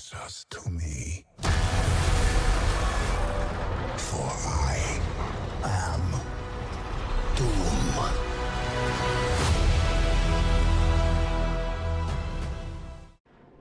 answers to me. For I am Doom.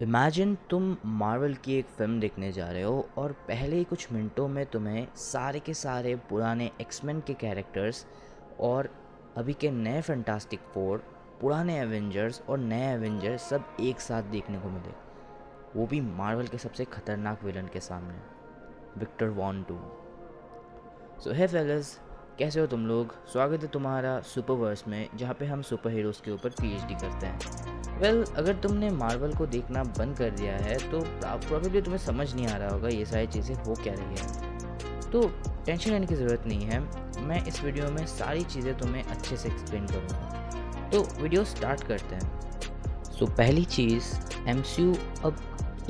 Imagine तुम Marvel की एक फिल्म देखने जा रहे हो और पहले ही कुछ मिनटों में तुम्हें सारे के सारे पुराने एक्समैन के कैरेक्टर्स और अभी के नए फैंटास्टिक फोर, पुराने एवेंजर्स और नए एवेंजर्स सब एक साथ देखने को मिले, वो भी मार्वल के सबसे खतरनाक विलन के सामने, विक्टर वॉन डूम। सो हे फेलस, कैसे हो तुम लोग? स्वागत है तुम्हारा सुपरवर्स में, जहाँ पे हम सुपर हीरोज़ के ऊपर पीएचडी करते हैं। वेल, अगर तुमने मार्वल को देखना बंद कर दिया है तो प्रॉबेबली तुम्हें समझ नहीं आ रहा होगा ये सारी चीज़ें हो क्या रही है। तो टेंशन लेने की ज़रूरत नहीं है, मैं इस वीडियो में सारी चीज़ें तुम्हें अच्छे से एक्सप्लेन करूँगा। तो वीडियो स्टार्ट करते हैं। सो पहली चीज़, एमसीयू अब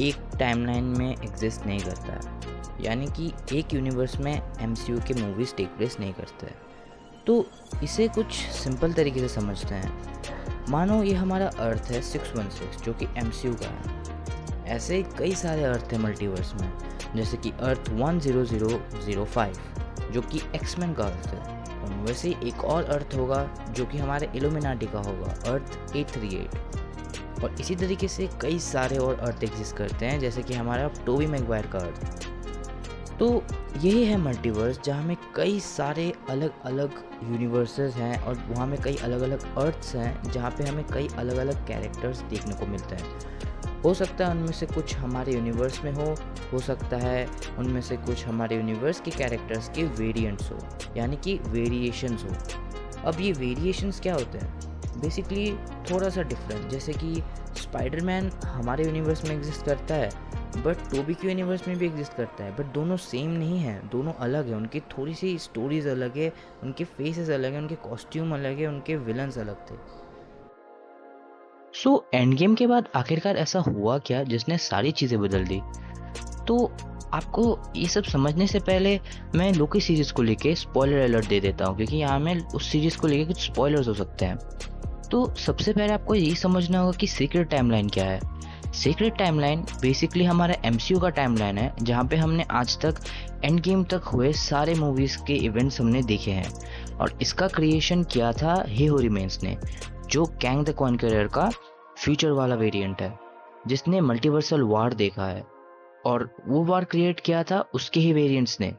एक टाइमलाइन में एग्जिस्ट नहीं करता है, यानी कि एक यूनिवर्स में एमसीयू के मूवीज़ टेक प्लेस नहीं करते हैं। तो इसे कुछ सिंपल तरीके से समझते हैं। मानो ये हमारा अर्थ है 616 जो कि एमसीयू का है। ऐसे ही कई सारे अर्थ हैं मल्टीवर्स में, जैसे कि अर्थ 10005 जो कि एक्समैन का अर्थ है, और वैसे ही एक और अर्थ होगा जो कि हमारे इल्यूमिनाटी का होगा, अर्थ 838। और इसी तरीके से कई सारे और अर्थ एग्जिस्ट करते हैं, जैसे कि हमारा टोबी मैगवायर का अर्थ। तो यही है मल्टीवर्स, जहाँ में कई सारे अलग अलग यूनिवर्सेस हैं और वहाँ में कई अलग अलग अर्थ्स हैं, जहाँ पे हमें कई अलग अलग कैरेक्टर्स देखने को मिलते हैं। हो सकता है उनमें से कुछ हमारे यूनिवर्स में हो सकता है उनमें से कुछ हमारे यूनिवर्स के कैरेक्टर्स के वेरिएंट्स हो, यानी कि वेरिएशंस हो। अब ये वेरिएशंस क्या होते हैं? बेसिकली थोड़ा सा डिफरेंट, जैसे कि स्पाइडरमैन हमारे यूनिवर्स में एग्जिस्ट करता है, बट टोबी के यूनिवर्स में भी एग्जिस्ट करता है, बट दोनों सेम नहीं है, दोनों अलग है। उनकी थोड़ी सी स्टोरीज अलग है, उनके फेसेस अलग हैं, उनके कॉस्ट्यूम अलग है, उनके विलन्स अलग थे। सो एंड गेम के बाद आखिरकार ऐसा हुआ क्या जिसने सारी चीज़ें बदल दी? तो आपको ये सब समझने से पहले मैं लोकी सीरीज़ को लेके स्पॉइलर अलर्ट दे देता हूँ, क्योंकि यहाँ में उस सीरीज़ को लेके कुछ स्पॉयलर्स हो सकते हैं। तो सबसे पहले आपको यही समझना होगा कि सीक्रेट टाइमलाइन क्या है। सीक्रेट टाइमलाइन बेसिकली हमारा एमसीयू का टाइमलाइन है, जहाँ पे हमने आज तक एंड गेम तक हुए सारे मूवीज़ के इवेंट्स हमने देखे हैं, और इसका क्रिएशन किया था ही हू रिमेन्स ने, जो कैंग द कॉन्करर का फ्यूचर वाला वेरिएंट है, जिसने मल्टीवर्सल वार देखा है। और वो वार क्रिएट किया था उसके ही वेरिएंट्स ने,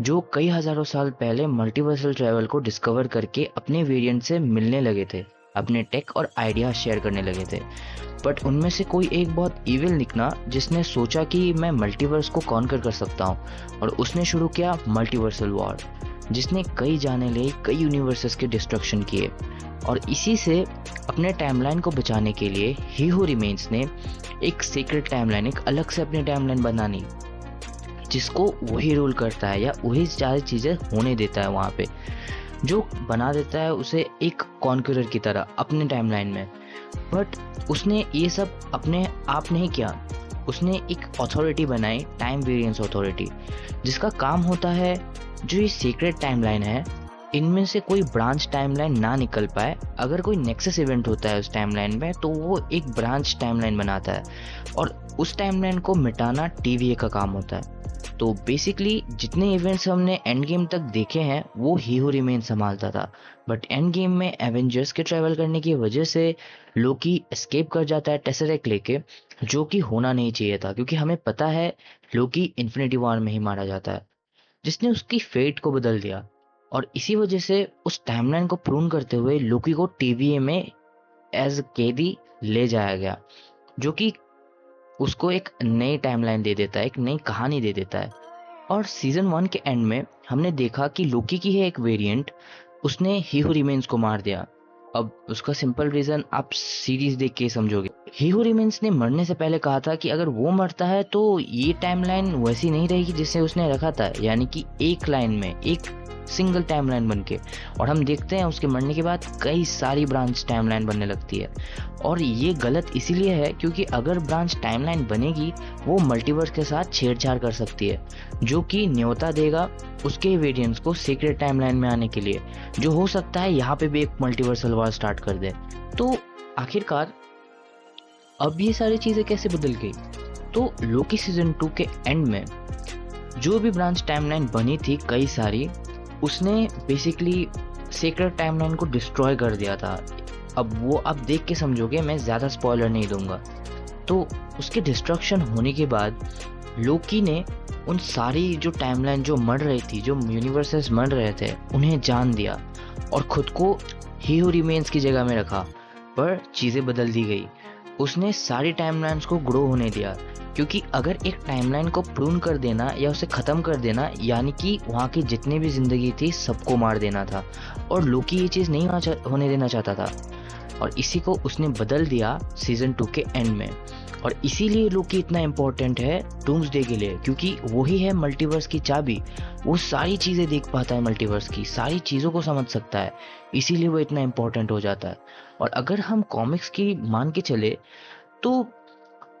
जो कई हज़ारों साल पहले मल्टीवर्सल ट्रैवल को डिस्कवर करके अपने वेरिएंट से मिलने लगे थे, अपने टेक और आइडियाज शेयर करने लगे थे। बट उनमें से कोई एक बहुत इविल निकला, जिसने सोचा कि मैं मल्टीवर्स को कॉन्कर कर सकता हूँ, और उसने शुरू किया मल्टीवर्सल वॉर, जिसने कई जाने ले कई यूनिवर्सेस के डिस्ट्रक्शन किए। और इसी से अपने टाइमलाइन को बचाने के लिए ही हू रिमेन्स ने एक सीक्रेट टाइमलाइन, एक अलग से अपनी टाइमलाइन बनानी, जिसको वही रूल करता है या वही सारी चीज़ें होने देता है वहाँ पे, जो बना देता है उसे एक कॉन्करर की तरह अपने टाइमलाइन में। बट उसने ये सब अपने आप नहीं किया, उसने एक अथॉरिटी बनाई, टाइम वेरिएंस अथॉरिटी, जिसका काम होता है जो ये सीक्रेट टाइमलाइन है, इनमें से कोई ब्रांच टाइमलाइन ना निकल पाए। अगर कोई नेक्सस इवेंट होता है उस टाइमलाइन में, तो वो एक ब्रांच टाइमलाइन बनाता है, और उस टाइमलाइन को मिटाना टीवीए का काम होता है। तो बेसिकली जितने इवेंट्स हमने एंड गेम तक देखे हैं वो ही हू रिमेन संभालता था, बट एंड गेम में एवेंजर्स के ट्रैवल करने की वजह से लोकी एस्केप कर जाता है टेसरेक्ट लेके, जो कि होना नहीं चाहिए था, क्योंकि हमें पता है लोकी इन्फिनिटी वॉर में ही मारा जाता है, जिसने उसकी फेट को बदल दिया। और इसी वजह से उस टाइमलाइन को प्रून करते हुए लोकी को टीवीए में एज कैदी ले जाया गया, जो कि उसको एक नई टाइमलाइन दे देता है, एक नई कहानी दे देता है। और सीजन 1 के एंड में हमने देखा कि लोकी की है एक वेरिएंट, उसने ही हू रिमेन्स को मार दिया। अब उसका सिंपल रीजन आप सीरीज देख के समझोगे। ही हू रिमेन्स ने मरने से पहले कहा था कि अगर वो मरता है तो ये टाइमलाइन वैसी नहीं रहेगी जिसे उसने रखा था, यानी कि एक लाइन में एक सिंगल टाइमलाइन बनके। और हम देखते हैं उसके मरने के बाद कई सारी ब्रांच टाइमलाइन बनने लगती है, और ये गलत इसीलिए है क्योंकि अगर ब्रांच टाइमलाइन बनेगी वो मल्टीवर्स के साथ छेड़छाड़ कर सकती है, जो कि न्योता देगा उसके वेरिएंट्स को सीक्रेट टाइमलाइन में आने के लिए, जो हो सकता है यहाँ पे भी एक मल्टीवर्सल वॉर स्टार्ट कर दे। तो आखिरकार अब ये सारी चीज़ें कैसे बदल गई? तो लोकी सीजन 2 के एंड में जो भी ब्रांच टाइमलाइन बनी थी कई सारी, उसने बेसिकली सीक्रेट टाइमलाइन को डिस्ट्रॉय कर दिया था। अब वो आप देख के समझोगे, मैं ज़्यादा स्पॉइलर नहीं दूंगा। तो उसके डिस्ट्रक्शन होने के बाद लोकी ने उन सारी जो टाइमलाइन जो मर रही थी, जो यूनिवर्सेस मर रहे थे, उन्हें जान दिया और खुद को ही हू रिमेन्स की जगह में रखा। पर चीज़ें बदल दी गई। उसने सारी टाइमलाइंस को ग्रो होने दिया, क्योंकि अगर एक टाइमलाइन को प्रून कर देना या उसे ख़त्म कर देना, यानी कि वहाँ की जितनी भी ज़िंदगी थी सबको मार देना था। और लोकी ये चीज़ नहीं होने देना चाहता था, और इसी को उसने बदल दिया सीज़न 2 के एंड में। और इसीलिए लोकी इतना इम्पोर्टेंट है डूम्सडे के लिए, क्योंकि वही है मल्टीवर्स की चाबी। वो सारी चीज़ें देख पाता है, मल्टीवर्स की सारी चीज़ों को समझ सकता है, इसीलिए वो इतना इम्पोर्टेंट हो जाता है। और अगर हम कॉमिक्स की मान के चले तो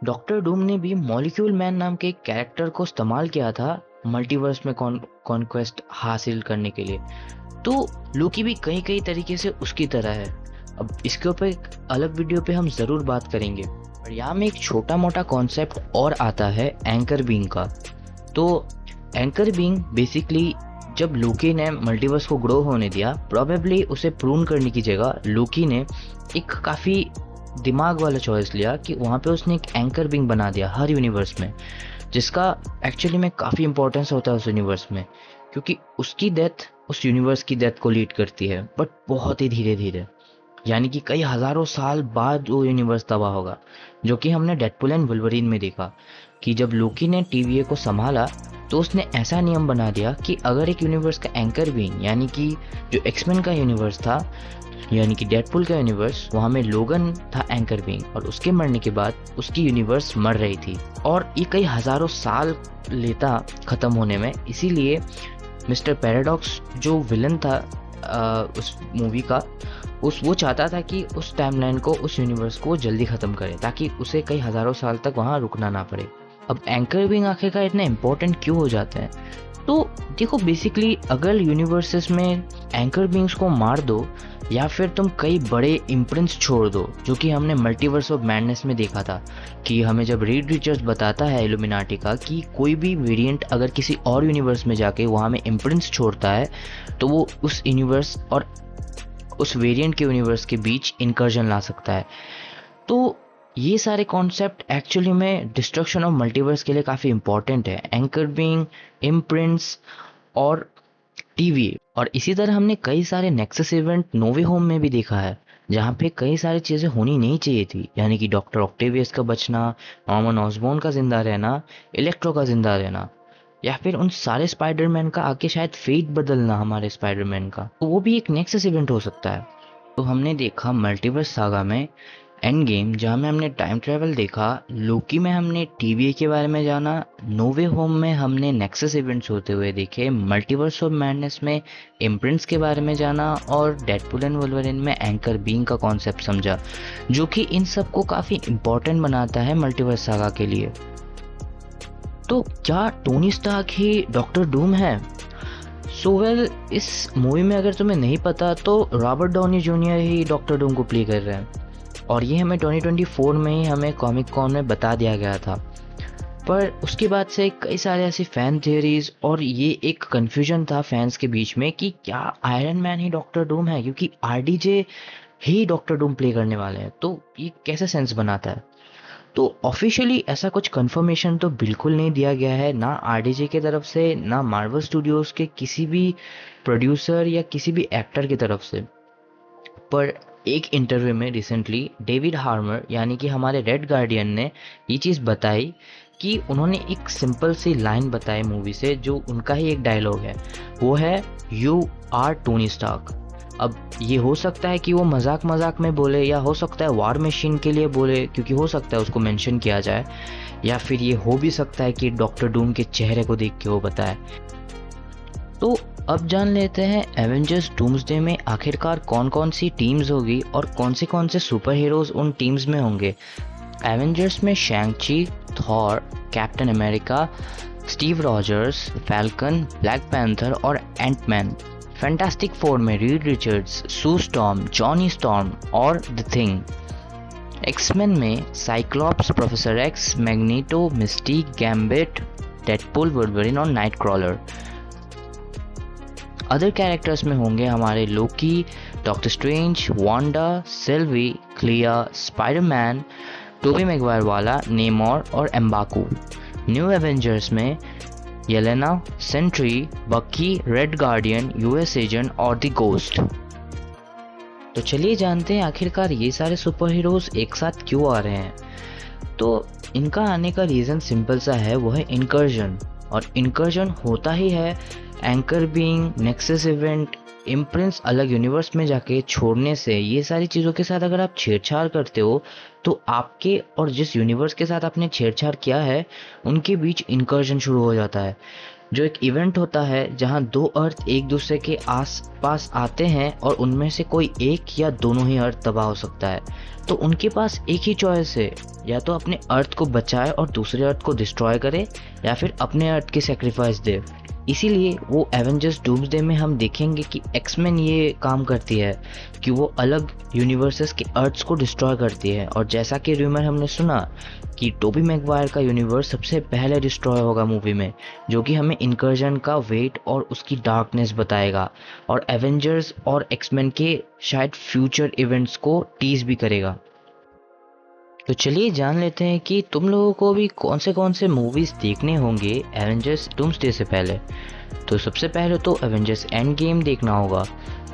डॉक्टर डूम ने भी मॉलिक्यूल मैन नाम के एक कैरेक्टर को इस्तेमाल किया था मल्टीवर्स में कॉन्क्वेस्ट हासिल करने के लिए। तो लोकी भी कई तरीके से उसकी तरह है। अब इसके ऊपर एक अलग वीडियो पे हम ज़रूर बात करेंगे। और यहाँ में एक छोटा मोटा कॉन्सेप्ट और आता है एंकर बीइंग का। तो एंकर बीइंग बेसिकली जब लोकी ने मल्टीवर्स को ग्रो होने दिया, प्रोबेबली उसे प्रून करने की जगह लोकी ने एक काफ़ी दिमाग वाला चॉइस लिया कि वहाँ पे उसने एक एंकर बीइंग बना दिया हर यूनिवर्स में, जिसका एक्चुअली में काफ़ी इंपॉर्टेंस होता है उस यूनिवर्स में, क्योंकि उसकी डेथ उस यूनिवर्स की डेथ को लीड करती है, बट बहुत ही धीरे धीरे, यानी कि कई हज़ारों साल बाद वो यूनिवर्स तबाह होगा। जो कि हमने डेडपुल एंड वुल्वरीन में देखा कि जब लोकी ने TVA को संभाला तो उसने ऐसा नियम बना दिया कि अगर एक यूनिवर्स का एंकर बीइंग, यानी कि जो एक्समैन का यूनिवर्स था, यानी कि डेडपुल का यूनिवर्स, वहाँ में लोगन था एंकर बीइंग, और उसके मरने के बाद उसकी यूनिवर्स मर रही थी और ये कई हज़ारों साल लेता ख़त्म होने में। इसीलिए मिस्टर पैराडॉक्स जो विलन था उस मूवी का, वो चाहता था कि उस टाइमलाइन को, उस यूनिवर्स को जल्दी ख़त्म करे, ताकि उसे कई हज़ारों साल तक वहाँ रुकना ना पड़े। अब एंकर बीइंग आखिरकार इतना इम्पोर्टेंट क्यों हो जाते हैं? तो देखो, बेसिकली अगर यूनिवर्सेस में एंकर बीइंग्स को मार दो या फिर तुम कई बड़े इम्प्रिंट्स छोड़ दो, जो कि हमने मल्टीवर्स ऑफ मैडनेस में देखा था कि हमें जब रीड रिचर्ड्स बताता है इल्यूमिनाटी का कि कोई भी वेरिएंट अगर किसी और यूनिवर्स में जाके वहाँ में इम्प्रिंट्स छोड़ता है तो वो उस यूनिवर्स और उस वेरिएंट के यूनिवर्स के बीच इनकर्जन ला सकता है। तो ये सारे कॉन्सेप्ट एक्चुअली में डिस्ट्रक्शन ऑफ मल्टीवर्स के लिए काफ़ी इंपॉर्टेंट है, एंकर बीइंग, इम्प्रिंट्स और TVA। और इसी तरह हमने कई सारे नेक्सस इवेंट नोवे होम में भी देखा है, जहाँ पे कई सारी चीज़ें होनी नहीं चाहिए थी, यानी कि डॉक्टर ऑक्टेवियस का बचना, नॉर्मन ऑसबॉर्न का जिंदा रहना, इलेक्ट्रो का जिंदा रहना, या फिर उन सारे स्पाइडरमैन का आके शायद फेट बदलना हमारे स्पाइडरमैन का, तो वो भी एक नेक्सस इवेंट हो सकता है। तो हमने देखा मल्टीवर्स सागा में एंड गेम, जहाँ में हमने टाइम ट्रैवल देखा, लोकी में हमने TVA के बारे में जाना, नोवे होम में हमने नेक्सस इवेंट्स होते हुए देखे, मल्टीवर्स ऑफ मैडनेस में इम्प्रिंट्स के बारे में जाना, और डेडपुल एंड वुल्वरीन में एंकर बीइंग का कॉन्सेप्ट समझा, जो कि इन सब को काफ़ी इम्पोर्टेंट बनाता है मल्टीवर्स सागा के लिए। तो क्या टोनी स्टार्क ही डॉक्टर डूम है? इस मूवी में अगर तुम्हें नहीं पता तो रॉबर्ट डाउनी जूनियर ही डॉक्टर डूम को प्ले कर रहे हैं, और ये हमें 2024 में ही हमें कॉमिक कॉन में बता दिया गया था। पर उसके बाद से कई सारे ऐसी फैन थियरीज और ये एक कन्फ्यूजन था फैंस के बीच में कि क्या आयरन मैन ही डॉक्टर डूम है, क्योंकि RDJ ही डॉक्टर डूम प्ले करने वाले हैं, तो ये कैसे सेंस बनाता है? तो ऑफिशियली ऐसा कुछ कंफर्मेशन तो बिल्कुल नहीं दिया गया है, ना RDJ की तरफ से, ना मार्वल स्टूडियोज़ के किसी भी प्रोड्यूसर या किसी भी एक्टर की तरफ से। पर एक इंटरव्यू में रिसेंटली डेविड हार्मर, यानी कि हमारे रेड गार्डियन, ने ये चीज़ बताई कि उन्होंने एक सिंपल सी लाइन बताई मूवी से, जो उनका ही एक डायलॉग है, वो है "यू आर टोनी स्टार्क"। अब ये हो सकता है कि वो मजाक में बोले, या हो सकता है वॉर मशीन के लिए बोले, क्योंकि हो सकता है उसको मेंशन किया जाए, या फिर ये हो भी सकता है कि डॉक्टर डूम के चेहरे को देख के वो बताए। तो अब जान लेते हैं एवेंजर्स डूम्सडे में आखिरकार कौन कौन सी टीम्स होगी और कौन से सुपर हीरोज उन टीम्स में होंगे। एवेंजर्स में Shang Chi, Thor, Captain America, Steve Rogers, Falcon, Black Panther और एंटमैन। फैंटास्टिक फोर में Reed Richards, Sue Storm, Johnny Storm और द थिंग। एक्समैन में Cyclops, Professor X, Magneto, Mystique, Gambit, Deadpool, Wolverine और Nightcrawler. Other characters में होंगे हमारे Loki, Doctor Strange, Wanda, Sylvie, Clea, Spider Man, Tobey Maguire वाला, Namor और M'Baku. New Avengers में Yelena, Sentry, Bucky, Red Guardian, US Agent और the ghost. तो चलिए जानते हैं आखिरकार ये सारे सुपर हीरोज एक साथ क्यों आ रहे हैं। तो इनका आने का रीज़न सिंपल सा है, वो है इनकर्जन। और इनकर्जन होता ही है anchor being, nexus event, imprints अलग यूनिवर्स में जाके छोड़ने से। ये सारी चीज़ों के साथ अगर आप छेड़छाड़ करते हो तो आपके और जिस यूनिवर्स के साथ आपने छेड़छाड़ किया है उनके बीच इनकर्जन शुरू हो जाता है, जो एक इवेंट होता है जहां दो अर्थ एक दूसरे के आस पास आते हैं और उनमें से कोई एक या दोनों ही अर्थ तबाह हो सकता है। तो उनके पास एक ही चॉइस है, या तो अपने अर्थ को बचाए और दूसरे अर्थ को डिस्ट्रॉय करे, या फिर अपने अर्थ की सेक्रीफाइस दे। इसीलिए वो एवेंजर्स डूम्सडे में हम देखेंगे कि एक्समैन ये काम करती है कि वो अलग यूनिवर्सेस के अर्थ्स को डिस्ट्रॉय करती है। और जैसा कि रूमर हमने सुना कि टोबी मैगवायर का यूनिवर्स सबसे पहले डिस्ट्रॉय होगा मूवी में, जो कि हमें इनकर्जन का वेट और उसकी डार्कनेस बताएगा और एवेंजर्स और एक्समैन के शायद फ्यूचर इवेंट्स को टीज भी करेगा। तो चलिए जान लेते हैं कि तुम लोगों को भी कौन से मूवीज़ देखने होंगे एवेंजर्स डूम्सडे से पहले। तो सबसे पहले तो एवेंजर्स एंड गेम देखना होगा,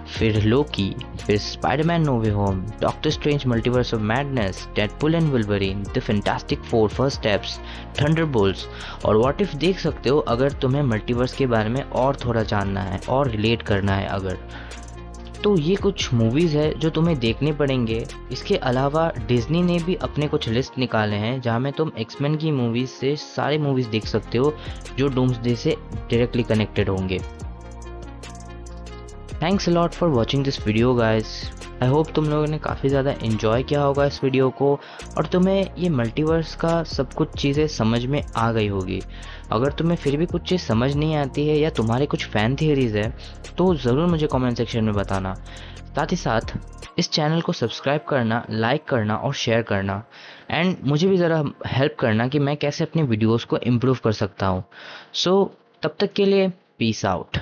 फिर लोकी, फिर Spiderman no way home, Doctor Strange multiverse of madness, Deadpool and Wolverine, the Fantastic Four, first steps, Thunderbolts और व्हाट इफ देख सकते हो अगर तुम्हें मल्टीवर्स के बारे में और थोड़ा जानना है और रिलेट करना है अगर। तो ये कुछ मूवीज़ है जो तुम्हें देखने पड़ेंगे। इसके अलावा डिज्नी ने भी अपने कुछ लिस्ट निकाले हैं जहाँ में तुम एक्समैन की मूवीज़ से सारे मूवीज़ देख सकते हो जो डूम्सडे से डायरेक्टली कनेक्टेड होंगे। Thanks a lot for watching this video guys. I hope तुम लोगों ने काफ़ी ज़्यादा इन्जॉय किया होगा इस वीडियो को और तुम्हें ये मल्टीवर्स का सब कुछ चीज़ें समझ में आ गई होगी। अगर तुम्हें फिर भी कुछ चीज़ समझ नहीं आती है या तुम्हारे कुछ फ़ैन थियरीज़ है तो ज़रूर मुझे कमेंट सेक्शन में बताना। साथ ही साथ इस चैनल को सब्सक्राइब करना, लाइक करना और शेयर करना, एंड मुझे भी ज़रा हेल्प करना कि मैं कैसे अपने वीडियोज़ को इम्प्रूव कर सकता हूँ। सो तब तक के लिए पीस आउट।